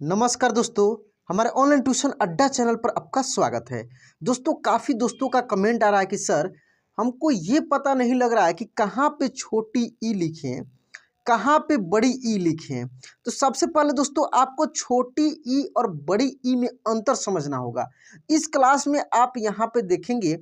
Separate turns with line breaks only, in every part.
नमस्कार दोस्तों, हमारे ऑनलाइन ट्यूशन अड्डा चैनल पर आपका स्वागत है। दोस्तों, काफ़ी दोस्तों का कमेंट आ रहा है कि सर हमको ये पता नहीं लग रहा है कि कहाँ पे छोटी ई लिखें, कहाँ पे बड़ी ई लिखें। तो सबसे पहले दोस्तों आपको छोटी ई और बड़ी ई में अंतर समझना होगा। इस क्लास में आप यहाँ पे देखेंगे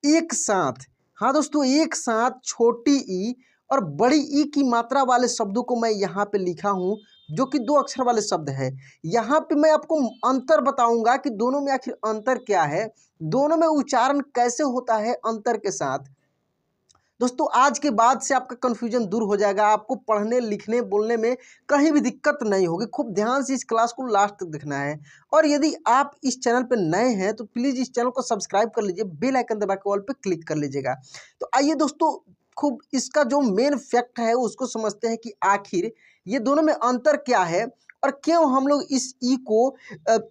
एक साथ, हाँ दोस्तों, एक साथ छोटी ई और बड़ी ई की मात्रा वाले शब्दों को मैं यहाँ पे लिखा हूँ, जो कि 2 अक्षर वाले शब्द है। यहाँ पे मैं आपको अंतर बताऊंगा कि दोनों में आखिर अंतर क्या है, दोनों में उच्चारण कैसे होता है अंतर के साथ। दोस्तों, आज के बाद से आपका कन्फ्यूजन दूर हो जाएगा, आपको पढ़ने लिखने बोलने में कहीं भी दिक्कत नहीं होगी। खूब ध्यान से इस क्लास को लास्ट तक देखना है। और यदि आप इस चैनल पर नए हैं तो प्लीज़ इस चैनल को सब्सक्राइब कर लीजिए, बेल आइकन दबा के ऑल पे क्लिक कर लीजिएगा। तो आइए दोस्तों, खूब इसका जो मेन फैक्ट है उसको समझते हैं कि आखिर ये दोनों में अंतर क्या है और क्यों हम लोग इस ई को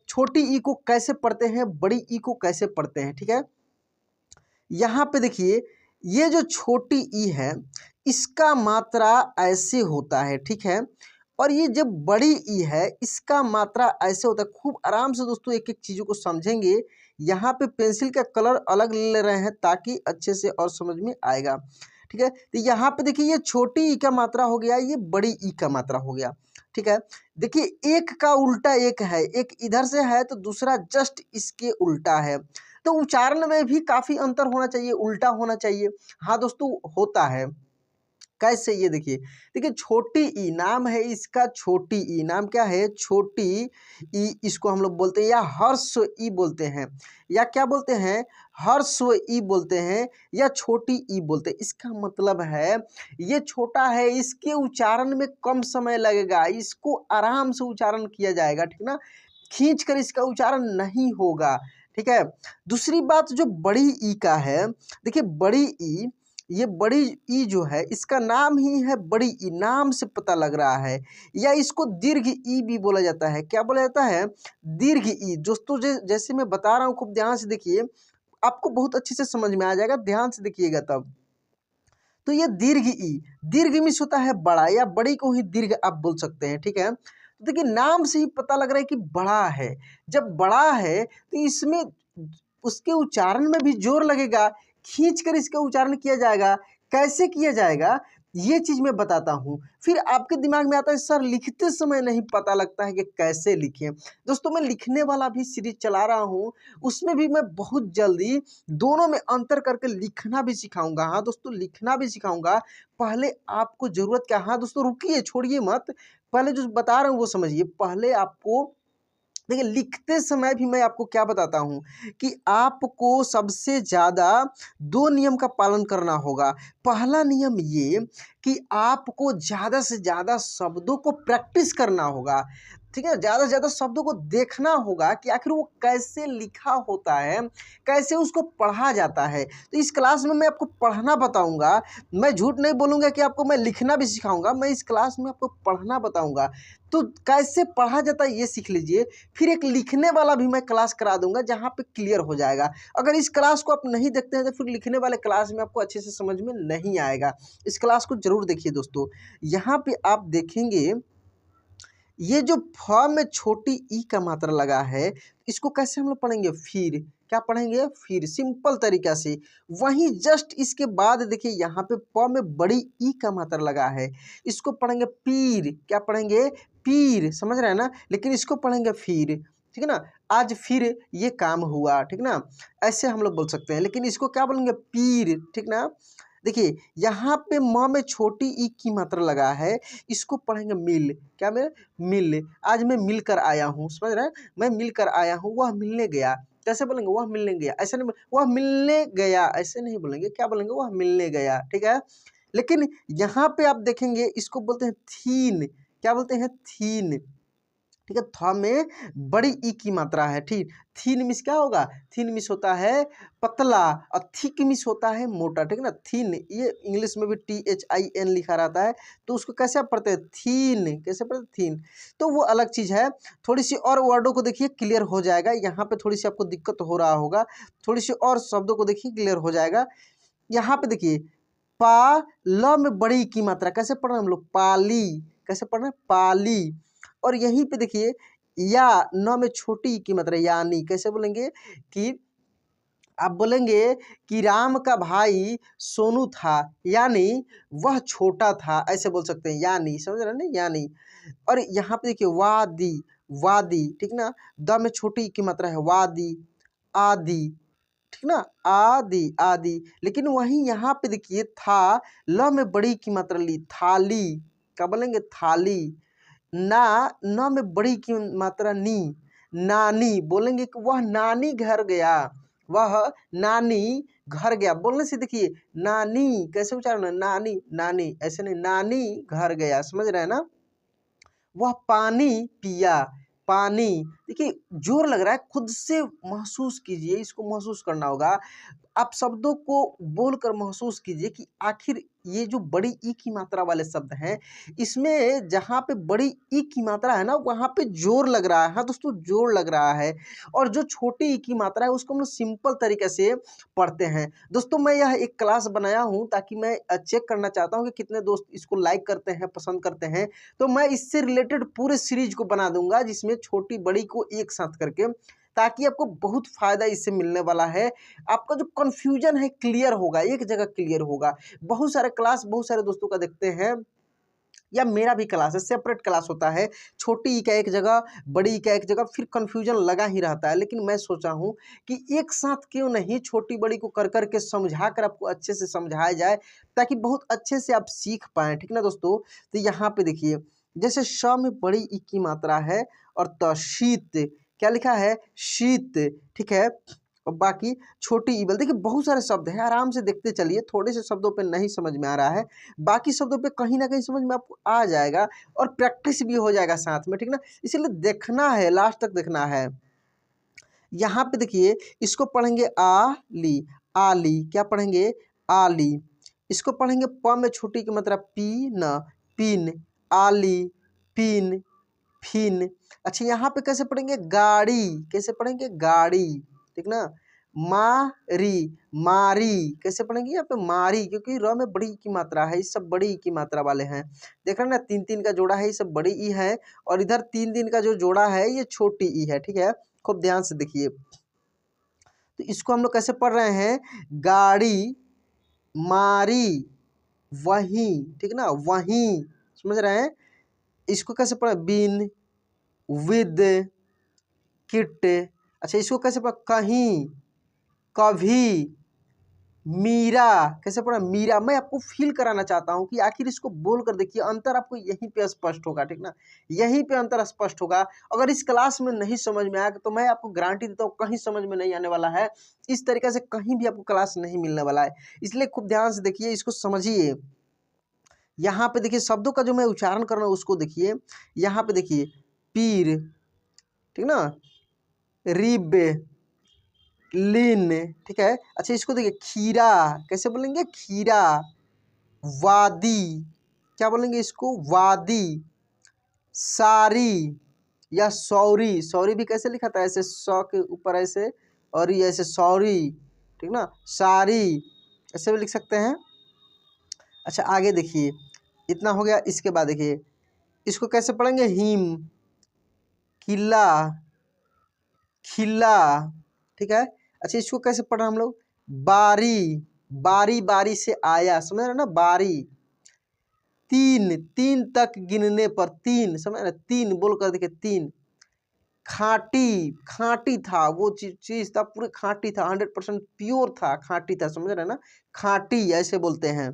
छोटी ई को कैसे पढ़ते हैं, बड़ी ई को कैसे पढ़ते हैं। ठीक है, यहाँ पे देखिए, ये जो छोटी ई है इसका मात्रा ऐसे होता है, ठीक है। और ये जब बड़ी ई है इसका मात्रा ऐसे होता है। खूब आराम से दोस्तों एक एक चीज़ों को समझेंगे। यहाँ पे पेंसिल का कलर अलग ले रहे हैं ताकि अच्छे से और समझ में आएगा। ठीक है, तो यहाँ पे देखिए ये छोटी ई का मात्रा हो गया, ये बड़ी ई का मात्रा हो गया। ठीक है, देखिए एक का उल्टा एक है, एक इधर से है तो दूसरा जस्ट इसके उल्टा है। तो उच्चारण में भी काफ़ी अंतर होना चाहिए, उल्टा होना चाहिए। हाँ दोस्तों, होता है। कैसे, ये देखिए, देखिए छोटी ई नाम है इसका, छोटी ई नाम क्या है, छोटी ई, इसको हम लोग बोलते हैं या ह्रस्व ई बोलते हैं, या क्या बोलते हैं, ह्रस्व ई बोलते हैं, या छोटी ई बोलते हैं। इसका मतलब है ये छोटा है, इसके उच्चारण में कम समय लगेगा, इसको आराम से उच्चारण किया जाएगा, ठीक ना, खींच कर इसका उच्चारण नहीं होगा। ठीक है, दूसरी बात जो बड़ी ई का है, देखिए बड़ी ई, ये बड़ी ई जो है इसका नाम ही है बड़ी ई, नाम से पता लग रहा है। या इसको दीर्घ ई भी बोला जाता है। क्या बोला जाता है, दीर्घ ई। दोस्तों जैसे मैं बता रहा हूँ, खूब ध्यान से देखिए, आपको बहुत अच्छे से समझ में आ जाएगा, ध्यान से देखिएगा तब। तो ये दीर्घ ई, दीर्घ मीन्स होता है बड़ा, या बड़ी को ही दीर्घ आप बोल सकते हैं। ठीक है, तो देखिए नाम से ही पता लग रहा है कि बड़ा है। जब बड़ा है तो इसमें उसके उच्चारण में भी जोर लगेगा, खींच कर इसका उच्चारण किया जाएगा। कैसे किया जाएगा ये चीज मैं बताता हूँ। फिर आपके दिमाग में आता है सर लिखते समय नहीं पता लगता है कि कैसे लिखें। दोस्तों, मैं लिखने वाला भी सीरीज चला रहा हूँ, उसमें भी मैं बहुत जल्दी दोनों में अंतर करके लिखना भी सिखाऊंगा। हाँ दोस्तों, लिखना भी सिखाऊंगा। पहले आपको जरूरत क्या, हाँ दोस्तों रुकिए, छोड़िए मत, पहले जो बता रहा हूँ वो समझिए। पहले आपको देखिए, लिखते समय भी मैं आपको क्या बताता हूँ कि आपको सबसे ज़्यादा 2 नियम का पालन करना होगा। पहला नियम ये कि आपको ज़्यादा से ज़्यादा शब्दों को प्रैक्टिस करना होगा। ठीक है, ज़्यादा से ज़्यादा शब्दों को देखना होगा कि आखिर वो कैसे लिखा होता है, कैसे उसको पढ़ा जाता है। तो इस क्लास में मैं आपको पढ़ना बताऊंगा, मैं झूठ नहीं बोलूँगा कि आपको मैं लिखना भी सिखाऊंगा। मैं इस क्लास में आपको पढ़ना बताऊंगा, तो कैसे पढ़ा जाता है ये सीख लीजिए। फिर एक लिखने वाला भी मैं क्लास करा दूंगा जहाँ पे क्लियर हो जाएगा। अगर इस क्लास को आप नहीं देखते हैं तो फिर लिखने वाले क्लास में आपको अच्छे से समझ में नहीं आएगा। इस क्लास को जरूर देखिए दोस्तों। यहाँ पे आप देखेंगे ये जो फ में छोटी ई का मात्रा लगा है, इसको कैसे हम लोग पढ़ेंगे, फिर क्या पढ़ेंगे, फिर सिंपल तरीका से। वहीं जस्ट इसके बाद देखिए यहाँ पे प में बड़ी ई का मात्रा लगा है, इसको पढ़ेंगे पीर। क्या पढ़ेंगे, पीर, समझ रहे हैं ना, लेकिन इसको पढ़ेंगे फिर। ठीक है ना, आज फिर ये काम हुआ, ठीक ना, ऐसे हम लोग बोल सकते हैं, लेकिन इसको क्या बोलेंगे, पीर। ठीक ना, देखिए यहाँ पे म में छोटी ई की मात्रा लगा है, इसको पढ़ेंगे मिल। क्या मैं, मिल, आज मैं मिल कर आया हूँ, समझ रहे हैं, मैं मिल कर आया हूँ, वह मिलने गया। कैसे बोलेंगे, वह मिलने गया, ऐसे नहीं, वह मिलने गया ऐसे नहीं बोलेंगे, क्या बोलेंगे, वह मिलने गया। ठीक है, लेकिन यहाँ पे आप देखेंगे इसको बोलते हैं थीन। क्या बोलते हैं, थीन। ठीक है, थ में बड़ी ई की मात्रा है। ठीक, थीन मिस क्या होगा, थीन मिस होता है पतला, और थिक मिस होता है मोटा। ठीक है ना, थीन, ये इंग्लिश में भी THIN लिखा रहता है, तो उसको कैसे आप पढ़ते हैं, थीन, कैसे पढ़ते, थीन। तो वो अलग चीज़ है। थोड़ी सी और वर्डों को देखिए, क्लियर हो जाएगा। यहाँ पे थोड़ी सी आपको दिक्कत हो रहा होगा, थोड़ी सी और शब्दों को देखिए, क्लियर हो जाएगा। यहाँ पे देखिए पा ल में बड़ी की मात्रा कैसे पढ़ रहे हैं हम लोग, पाली। कैसे पढ़ रहे हैं, पाली। और यहीं पे देखिए या न में छोटी ई की मात्रा यानी। कैसे बोलेंगे कि आप बोलेंगे कि राम का भाई सोनू था, यानी वह छोटा था, ऐसे बोल सकते हैं यानी, समझ रहे हैं ना, यानी। और यहाँ पे देखिए वादी, वादी, ठीक ना, द में छोटी ई की मात्रा है, वादी, आदि, ठीक ना, आदि, आदि। लेकिन वहीं यहाँ पे देखिए था, ल में बड़ी की मात्रा ली, थाली, क्या बोलेंगे थाली। ना, न में बड़ी की मात्रा नी, नानी, बोलेंगे कि वह नानी घर गया, वह नानी घर गया। बोलने से देखिए नानी, कैसे उच्चारण है, नानी, नानी, ऐसे नहीं, नानी घर गया, समझ रहे हैं ना। वह पानी पिया, पानी, देखिए जोर लग रहा है, खुद से महसूस कीजिए, इसको महसूस करना होगा। आप शब्दों को बोलकर महसूस कीजिए कि आखिर ये जो बड़ी ई की मात्रा वाले शब्द हैं, इसमें जहाँ पे बड़ी ई की मात्रा है ना, वहाँ पे जोर लग रहा है। हाँ दोस्तों, जोर लग रहा है। और जो छोटी ई की मात्रा है उसको हम लोग सिंपल तरीके से पढ़ते हैं। दोस्तों मैं यह एक क्लास बनाया हूँ ताकि मैं चेक करना चाहता हूँ कि कितने दोस्त इसको लाइक करते हैं, पसंद करते हैं। तो मैं इससे रिलेटेड पूरे सीरीज को बना दूंगा, जिसमें छोटी बड़ी को एक साथ करके, ताकि आपको बहुत फायदा इससे मिलने वाला है। आपका जो कन्फ्यूजन है क्लियर होगा, एक जगह क्लियर होगा। बहुत सारे क्लास बहुत सारे दोस्तों का देखते हैं, या मेरा भी क्लास है, सेपरेट क्लास होता है, छोटी ई का एक जगह, बड़ी ई का एक जगह, फिर कन्फ्यूजन लगा ही रहता है। लेकिन मैं सोचा हूँ कि एक साथ क्यों नहीं छोटी बड़ी को कर करके समझा कर आपको अच्छे से समझाया जाए, ताकि बहुत अच्छे से आप सीख पाएँ, ठीक ना दोस्तों। तो यहाँ पे देखिए, जैसे श में बड़ी ई की मात्रा है, और त शीत, क्या लिखा है, शीत, ठीक है। और बाकी छोटी ईबल, देखिए बहुत सारे शब्द हैं, आराम से देखते चलिए, थोड़े से शब्दों पे नहीं समझ में आ रहा है, बाकी शब्दों पे कहीं ना कहीं समझ में आपको आ जाएगा, और प्रैक्टिस भी हो जाएगा साथ में, ठीक ना। इसीलिए देखना है, लास्ट तक देखना है। यहाँ पे देखिए, इसको पढ़ेंगे आली, आली, क्या पढ़ेंगे, आली। इसको पढ़ेंगे प में छोटी की मतलब पी न, पिन, आली, पिन, फिन। अच्छा यहाँ पे कैसे पढ़ेंगे, गाड़ी, कैसे पढ़ेंगे, गाड़ी, ठीक ना। मारी, मारी, कैसे पढ़ेंगे यहाँ पे, मारी, क्योंकि र में बड़ी की मात्रा है, ये सब बड़ी की मात्रा वाले हैं। देख रहे हैं ना, तीन तीन का जोड़ा है, ये सब बड़ी ई है, और इधर तीन तीन का जो जोड़ा है ये छोटी ई है, ठीक है। खूब ध्यान से देखिए, तो इसको हम लोग कैसे पढ़ रहे हैं, गाड़ी, मारी, वही, ठीक ना, वही, समझ रहे हैं। इसको कैसे पढ़े, बिन, विद, किट। अच्छा इसको कैसे पढ़ा, कहीं, कभी, मीरा, कैसे पढ़ा, मीरा। मैं आपको फील कराना चाहता हूँ कि आखिर इसको बोल कर देखिए, अंतर आपको यहीं पे स्पष्ट होगा, ठीक ना, यहीं पे अंतर स्पष्ट होगा। अगर इस क्लास में नहीं समझ में आया तो मैं आपको गारंटी देता हूँ कहीं समझ में नहीं आने वाला है, इस तरीके से कहीं भी आपको क्लास नहीं मिलने वाला है। इसलिए खूब ध्यान से देखिए, इसको समझिए। यहाँ पे देखिए शब्दों का जो मैं उच्चारण कर रहा हूँ उसको देखिए। यहाँ पे देखिए, पीर, ठीक ना, रिब, लीन, ठीक है। अच्छा इसको देखिए, खीरा, कैसे बोलेंगे, खीरा, वादी, क्या बोलेंगे इसको, वादी, सारी या सौरी, सौरी भी कैसे लिखा था, ऐसे सौ के ऊपर ऐसे, और ये ऐसे सौरी, ठीक ना, सारी, ऐसे भी लिख सकते हैं। अच्छा आगे देखिए, इतना हो गया। इसके बाद देखिए, इसको कैसे पढ़ेंगे, हिम, किला, खिला, ठीक है। अच्छा इसको कैसे पढ़ा हम लोग, बारी, बारी, बारी से आया, समझ रहे ना, बारी। तीन, तीन तक गिनने पर, तीन, समझ रहे, तीन बोल कर देखिए, तीन। खाटी, खाटी था, वो चीज था पूरी खाटी था, 100% प्योर था, खाटी था, समझ रहे ना, खाटी ऐसे बोलते हैं।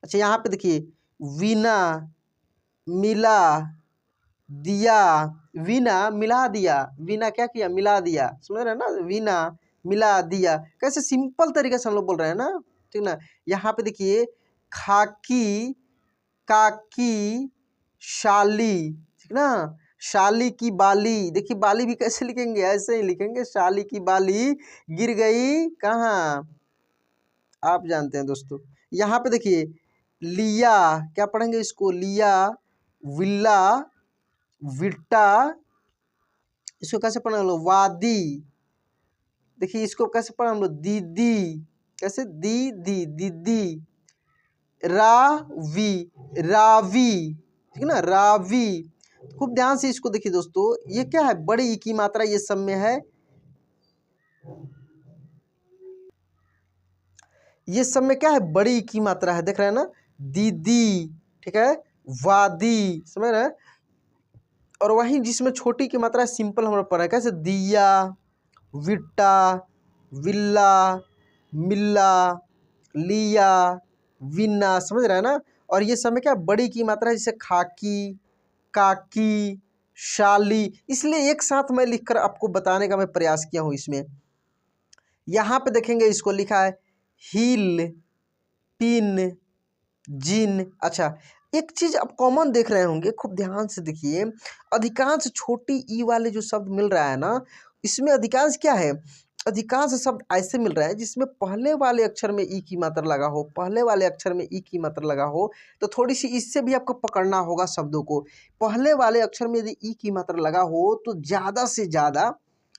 अच्छा यहाँ पे देखिए, वीना, मिला, दिया, वीना मिला दिया, वीना क्या किया, मिला दिया, समझ रहे हैं ना, वीना मिला दिया। कैसे सिंपल तरीके से हम लोग बोल रहे हैं ना, ठीक ना। यहाँ पे देखिए, खाकी, काकी, शाली, ठीक ना, शाली की बाली, देखिए बाली भी कैसे लिखेंगे, ऐसे ही लिखेंगे, शाली की बाली गिर गई कहाँ, आप जानते हैं दोस्तों। यहाँ पे देखिए, लिया, क्या पढ़ेंगे इसको, लिया, विल्ला, विट्टा, इसको कैसे पढ़ा हम लोग, वादी, देखिए इसको कैसे पढ़ा हम लोग, दीदी, कैसे, दीदी, दीदी, रावी, रावी, ठीक है ना, रावी। खूब ध्यान से इसको देखिए दोस्तों, ये क्या है, बड़ी ई की मात्रा ये सब में है, ये सब में क्या है, बड़ी ई की मात्रा है, देख रहे हैं ना, दीदी, ठीक है, वादी, समझ रहे हैं। और वहीं जिसमें छोटी की मात्रा है, सिंपल हमारा पढ़ा है कैसे, दिया, विट्टा, विल्ला, मिल्ला, लिया, विन्ना, समझ रहे हैं ना। और ये सब में क्या बड़ी की मात्रा है, जैसे खाकी, काकी, शाली, इसलिए एक साथ मैं लिखकर आपको बताने का मैं प्रयास किया हूँ इसमें। यहाँ पे देखेंगे इसको लिखा है हिल, पिन, जिन। अच्छा, एक चीज आप कॉमन देख रहे होंगे, खूब ध्यान से देखिए, अधिकांश छोटी ई वाले जो शब्द मिल रहा है ना, इसमें अधिकांश क्या है, अधिकांश शब्द ऐसे मिल रहा है जिसमें पहले वाले अक्षर में ई की मात्रा लगा हो, पहले वाले अक्षर में ई की मात्रा लगा हो। तो थोड़ी सी इससे भी आपको पकड़ना होगा शब्दों को। पहले वाले अक्षर में यदि ई की मात्रा लगा हो तो ज़्यादा से ज़्यादा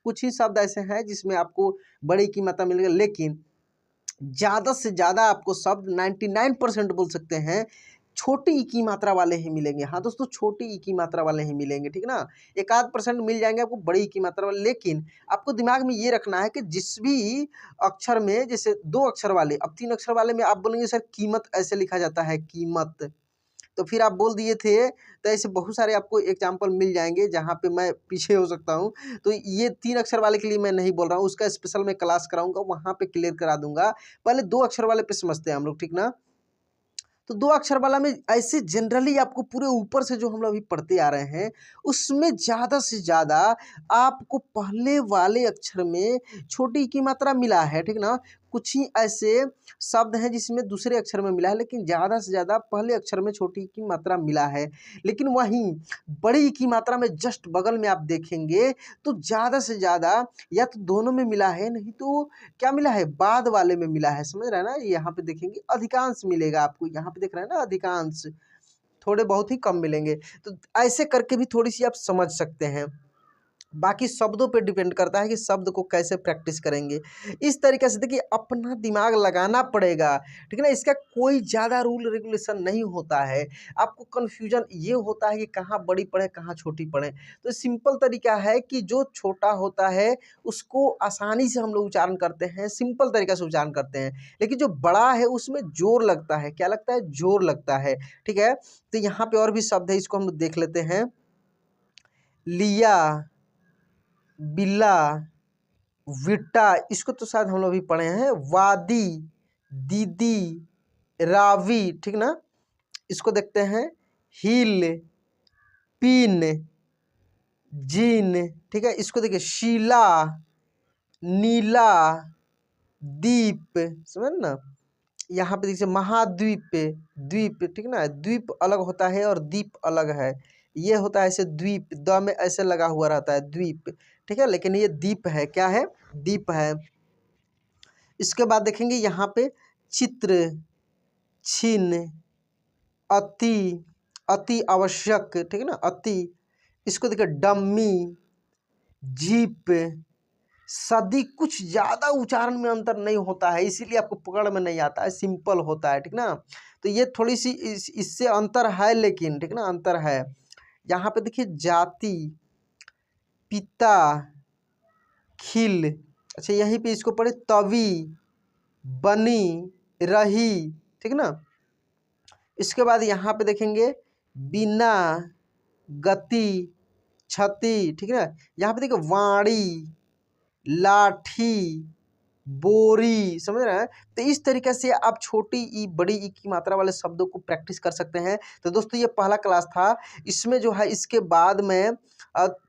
कुछ ही शब्द ऐसे हैं जिसमें आपको बड़ी की मात्रा मिलेगी, लेकिन ज़्यादा से ज़्यादा आपको शब्द 99% बोल सकते हैं छोटी ई की मात्रा वाले ही मिलेंगे। हाँ दोस्तों, छोटी ई की मात्रा वाले ही मिलेंगे, ठीक ना। 1-8% मिल जाएंगे आपको बड़ी ई की मात्रा वाले, लेकिन आपको दिमाग में ये रखना है कि जिस भी अक्षर में, जैसे 2 अक्षर वाले, अब 3 अक्षर वाले में आप बोलेंगे सर कीमत ऐसे लिखा जाता है, कीमत, तो फिर आप बोल दिए थे, तो ऐसे बहुत सारे आपको एग्जाम्पल मिल जाएंगे जहाँ पे मैं पीछे हो सकता हूँ। तो ये 3 अक्षर वाले के लिए मैं नहीं बोल रहा हूँ, उसका स्पेशल मैं क्लास कराऊंगा, वहाँ पे क्लियर करा दूंगा। पहले 2 अक्षर वाले पे समझते हैं हम लोग, ठीक ना। तो 2 अक्षर वाला में ऐसे जनरली आपको पूरे ऊपर से जो हम लोग अभी पढ़ते आ रहे हैं, उसमें ज़्यादा से ज़्यादा आपको पहले वाले अक्षर में छोटी ई की मात्रा मिला है, ठीक ना। कुछ ही ऐसे शब्द हैं जिसमें दूसरे अक्षर में मिला है, लेकिन ज़्यादा से ज़्यादा पहले अक्षर में छोटी ई की मात्रा मिला है। लेकिन वहीं बड़ी ई की मात्रा में जस्ट बगल में आप देखेंगे तो ज़्यादा से ज़्यादा या तो दोनों में मिला है, नहीं तो क्या मिला है, बाद वाले में मिला है, समझ रहे हैं ना। यहाँ पे देखेंगे अधिकांश मिलेगा आपको, यहाँ पे देख रहे हैं ना अधिकांश, थोड़े बहुत ही कम मिलेंगे। तो ऐसे करके भी थोड़ी सी आप समझ सकते हैं। बाकी शब्दों पे डिपेंड करता है कि शब्द को कैसे प्रैक्टिस करेंगे। इस तरीके से देखिए अपना दिमाग लगाना पड़ेगा, ठीक है ना। इसका कोई ज़्यादा रूल रेगुलेशन नहीं होता है। आपको कन्फ्यूजन ये होता है कि कहाँ बड़ी पढ़े कहाँ छोटी पढ़े, तो सिंपल तरीका है कि जो छोटा होता है उसको आसानी से हम लोग उच्चारण करते हैं, सिंपल तरीके से उच्चारण करते हैं। लेकिन जो बड़ा है उसमें जोर लगता है, क्या लगता है, जोर लगता है, ठीक है। तो यहाँ पे और भी शब्द है, इसको हम लोग देख लेते हैं। लिया, बिल्ला, विट्टा, इसको तो शायद हम लोग भी पढ़े हैं। वादी, दीदी, रावी, ठीक ना। इसको देखते हैं, हिल, पिन, जिन, ठीक है। इसको देखिए, शीला, नीला, दीप, समझ ना। यहाँ पे देखिए महाद्वीप, द्वीप, ठीक ना। द्वीप अलग होता है और दीप अलग है। ये होता है ऐसे द्वीप, द में ऐसे लगा हुआ रहता है द्वीप, ठीक है, लेकिन ये दीप है, क्या है, दीप है। इसके बाद देखेंगे यहाँ पे चित्र, छिन्न, अति, अति आवश्यक, ठीक है ना, अति। इसको देखिए डम्मी, जीप, सदी, कुछ ज़्यादा उच्चारण में अंतर नहीं होता है, इसीलिए आपको पकड़ में नहीं आता है, सिंपल होता है, ठीक ना। तो ये थोड़ी सी इससे अंतर है, लेकिन ठीक ना, अंतर है। यहाँ पे देखिए जाति, पिता, खिल, अच्छा यहीं पे इसको पढ़े तवी, बनी, रही, ठीक ना। इसके बाद यहाँ पे देखेंगे बिना, गति, क्षति, ठीक है ना। यहाँ पे देखिए वाणी, लाठी, बोरी, समझ रहे हैं। तो इस तरीके से आप छोटी ई बड़ी ई की मात्रा वाले शब्दों को प्रैक्टिस कर सकते हैं। तो दोस्तों ये पहला क्लास था, इसमें जो है इसके बाद मैं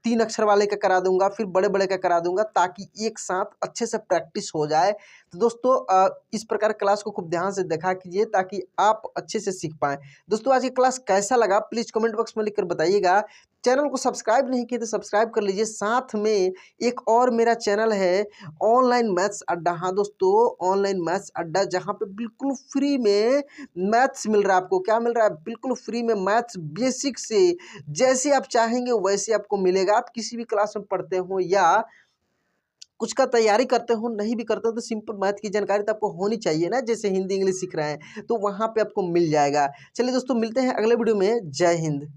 3 अक्षर वाले का करा दूंगा, फिर बड़े बड़े का करा दूंगा, ताकि एक साथ अच्छे से प्रैक्टिस हो जाए। तो दोस्तों इस प्रकार क्लास को खूब ध्यान से देखा कीजिए ताकि आप अच्छे से सीख पाएँ। दोस्तों आज ये क्लास कैसा लगा प्लीज़ कमेंट बॉक्स में लिखकर बताइएगा। चैनल को सब्सक्राइब नहीं किए तो सब्सक्राइब कर लीजिए। साथ में एक और मेरा चैनल है ऑनलाइन मैथ्स अड्डा। हाँ दोस्तों, ऑनलाइन मैथ्स अड्डा, जहाँ पे बिल्कुल फ्री में मैथ्स मिल रहा है। आपको क्या मिल रहा है, बिल्कुल फ्री में मैथ्स बेसिक से जैसे आप चाहेंगे वैसे आपको मिलेगा। आप किसी भी क्लास में पढ़ते हो या कुछ का तैयारी करते हो, नहीं भी करते हो, तो सिंपल मैथ की जानकारी तो आपको होनी चाहिए ना, जैसे हिंदी इंग्लिश सीख रहे हैं, तो वहाँ पे आपको मिल जाएगा। चलिए दोस्तों मिलते हैं अगले वीडियो में। जय हिंद।